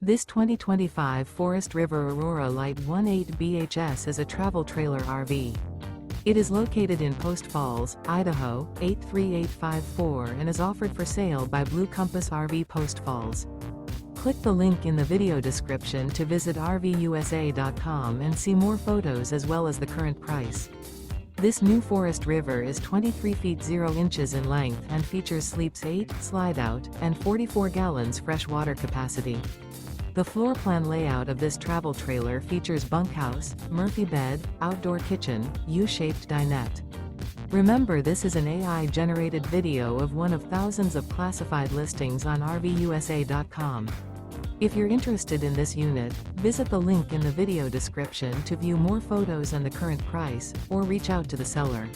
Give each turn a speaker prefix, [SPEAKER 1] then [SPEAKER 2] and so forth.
[SPEAKER 1] This 2025 Forest River Aurora Light 18 BHS is a travel trailer RV. It is located in Post Falls, Idaho, 83854 and is offered for sale by Blue Compass RV Post Falls. Click the link in the video description to visit RVUSA.com and see more photos as well as the current price. This new Forest River is 23 feet 0 inches in length and features sleeps 8, Slideout, and 44 gallons fresh water capacity. The floor plan layout of this travel trailer features bunkhouse, Murphy bed, outdoor kitchen, U-shaped dinette. Remember, this is an AI-generated video of one of thousands of classified listings on RVUSA.com. If you're interested in this unit, visit the link in the video description to view more photos and the current price, or reach out to the seller.